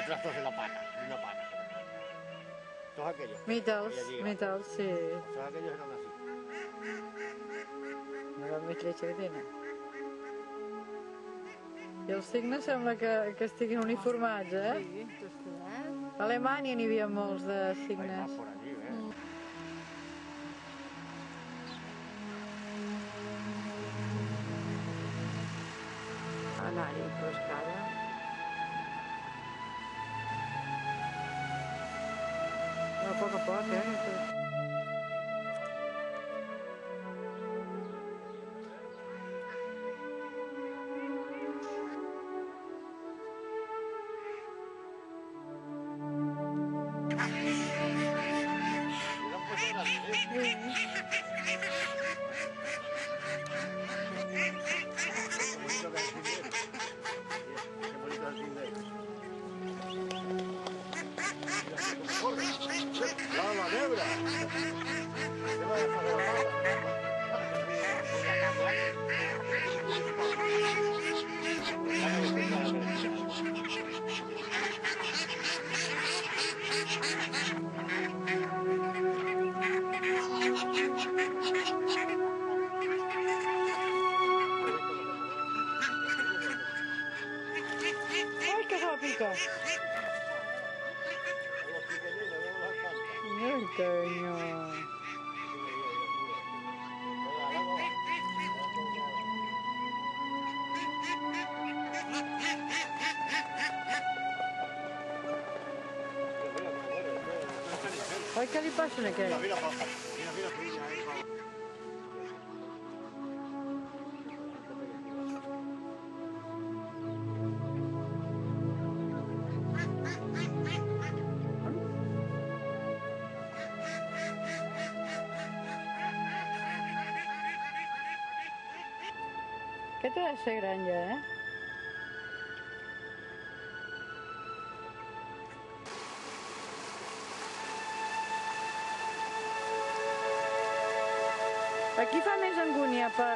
trastos de la pata, de una pata. Todos aquellos. Mítals, sí. Todos aquellos eran así. Mira el més lletja que tenen. I els signes sembla que estiguin uniformats, eh? Sí, tots quedats. A Alemanya n'hi havia molts de Hay más signes. por allí, ¿eh? Anar-hi, però és que ara... A poc, eh? ¡La nebra! Se va a dejar de la Ai, que se la pica! Ai, senyor! Ai, què li passa a aquest? Mira, papá. Mira. Aquest ha de ser gran ja, eh? Aquí fa més angúnia per...